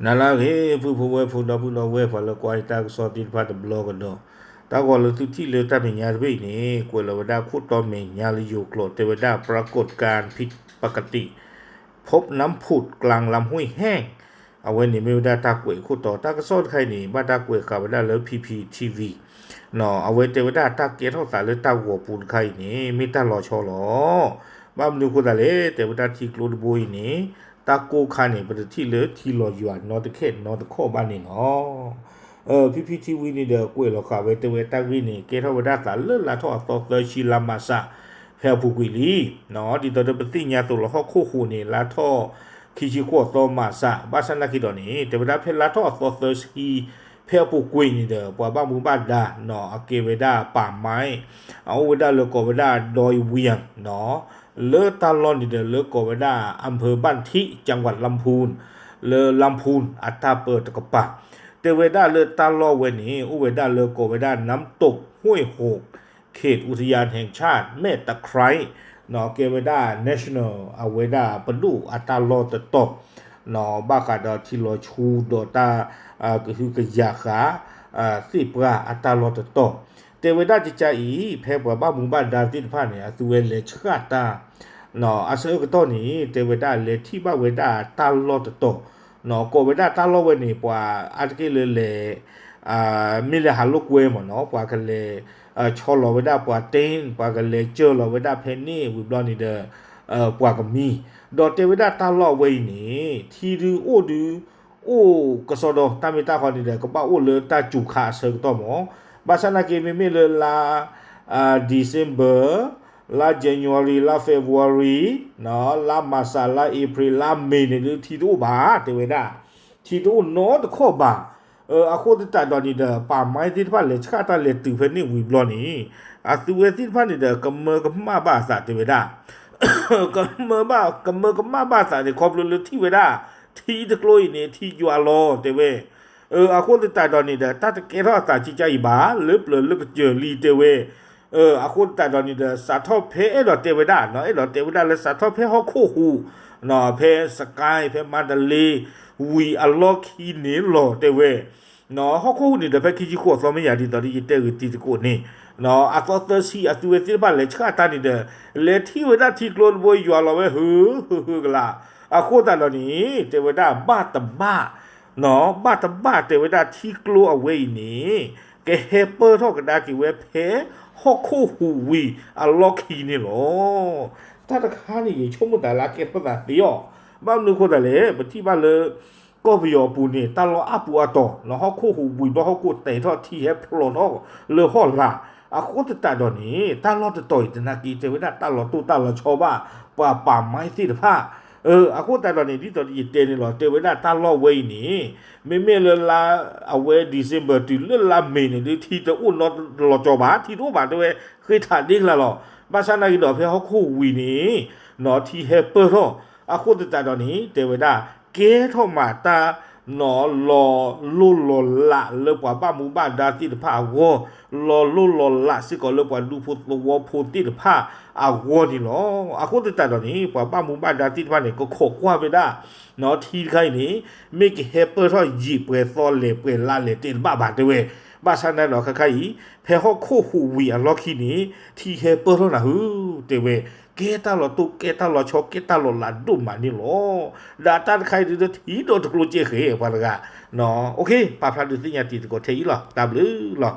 นาลาเฮผู้เวผู้ดอผู้ดอเวพอละกวายตาสอติพัดบล็อกดอตากอลทุที่เลตาเมียร์เวนี่กวลวดาคุตอเมียลิยูโคลเทวดาปรากฏการผิดปกติพบน้ำผุดกลางลำห้วยแห้งเอาไว้นี่ไม่ได้ตากวยคุตอตากสอดใครนี่บ้าตากวยข่าวได้แล้วพีพีทีวีเนาะเอาไว้เทวดาตาเกียรเท่าสารเลยตาหัวปูนใครนี่ไม่ตาหล่อชอหรอบ้ามดูคุตาเลเทวดาที่กลูดบุยนี่ตาโกคานี่เป็นที่เลือที่รออยู่นอตะเข็ดนอตะข้อบ้านนี่เนาะพีพีทีวีนี่เด้อกวยหรอกค่ะเวทเวตาวีนี่เกทวดาสารเลือละทอตอเตชิลามาซาแพรผู้กุยลีเนาะดิตอเดปติญาตุละฮอคู่คู่นี่ละทอคิจิโคโตมาซาบาสันนาคิดอนี่เทวดาเพลละทอตอเตชีแพรผู้กุยนี่เด้อปัวบ้ามุบ้านดาเนาะอเกเวดาป่าไม้เอาเวดาเลโกเวดาดอยเวียงเนาะเลอตาลอนนี่เด้อเลโกเวดาอำเภอบ้านทิจังหวัดลำพูนเลอลำพูนอัตตาเปิดตะกปะเตเวดาเลอตาลอเวนี่อุเวดาเลโกเวดาน้ำตกห้วยโหกเขตอุทยานแห่งชาติแม่ตะไคร้เนาะเกเวดา National อเวดาปดูอัตตาลอตะตกเนาะบากาดอทิโลชูดอตาก็คือกะยาขาสิปราอัตตาลอตะตกเตเวดาจิจาอีแพ่บ่บ้ามุงบ้านดาตินพาเนี่ยสุเวเลชกาตาเนาะอาเซอก็ตอนี้เตเวดาเลที่บ้าเวดาตาลอตะตกเนาะโกเวดาตาลอเวนี่ปว่าอาตะเกเลมีเลหาลูกเวหมอเนาะปว่ากันเลชอลอเวดาปว่าเต็งปว่ากันเลเจอลอเวดาเพนนี่วิบลอนี่เดปว่าก็มีดอเตเวดาตาลอเวนี่ทีดูโอดูโอกสอดอตามิตาคอนี่เดก็ป้าโอเลตาจุขาเซกตอหมอบาซานาเกเมเมเลลาDecember ลา January ลา February เนาะลามาซาลา April ลาเมนี่ทีดูบาเตเวดาทีดูโนตข้อบาအခုတတတော်နေတဲ့ပါမိုင်းတိဖက်လေချခတာလေတူဖနေဝီဘလနီအသူဝဲတိဖက်နေတဲ့ကမကမဘာသာတေဝဒကမဘာကမကမဘာသာတေခေါပလလတိဝဒတီတကလို့နေတီကြွာလောတေဝအခုတတတော်နေတဲ့တတကေရတာချိချိဘာလပလလကကြလီတေဝအခုတတော်နေတဲ့စာထောဖဲအဲ့တော့တေဝဒနော်အဲ့တော့တေဝဒလေစာထောဖဲဟောခုဟူနော်ဖဲစကိုင်းဖဲမန္တလေးဝီအလော်ခီနေလောတေဝနော်ဟောခုနေတဲ့ဘက်ခီကြီးကိုသောမရဒီတော်ဒီတဲ့တီတကိုနေနော်အသောသစီအတူဝဲတိပါလေချတာနေတဲ့လေထီဝဒတီကလောဘွေရွာလောပဲဟူကလာအခုတတော်နီတေဝဒဘတ်တဘနော်ဘတ်တဘတေဝဒတီကလောအဝေးနေကဲဟေပထောကဒါကီဝဲဖဲဟောခုဟူဝီအလော်ခီနေလောတတခါနေချုံမတလာကေပဒါပြောဘာလို့ခေါ်တယ်လဲပတိပါလေก็ไปยอปูนี่ตลอดอาปูอาตอแล้วเฮาโคหูบุยบ่เฮาโคเตทอที่เฮพลอเนาะเลอฮอล่ะอะโคตะตะดอนี่ตลอดตอยตะนากีเทวดาตลอดตุตลอดชอบ้าป่าไม้สิพะอะโคตะดอนี่ที่ตอที่เตนี่ลอเทวดาตลอดเวยนี่เมเลลาอเวดิเซมเบอร์ติเลลาเมนี่ที่ตะอุ่นลอจอบาที่โตบาด้วยเคยถาดิ้งละลอบาซานากีดอเพเฮาโควีนี่เนาะที่เฮเปอร์เนาะอะโคตะตะดอนี่เทวดาเกทอมาตาหนอลอลุลอละเลกว่าบ้ามูบ้านดาติดผ้าวอลอลุลอละสิก็เลกว่าดูพุตวอพุติดผ้าอาวอนี่เนาะอะคนตะตอนนี้ว่าบ้ามูบ้านดาติดผ้าเนี่ยก็ขกว่าไปได้เนาะทีใครนี่เมกเฮเปอร์ทอยีเปซอเลเปลาเลติดบ้าบาดเวบ้าซันนั่นเนาะใครๆเพฮอโคหูวีอะล็อกขี้นี้ที่เฮเปอร์เท่าน่ะเตเวเกตาลอตุเกตาลอชอเกตาลอลาดุมานี่ลอดาตันใครดิทีโดตกโลเจเขปะละกะเนาะโอเคปาพลาดุสิญาติก็เทอีหรอตามหรือหรอ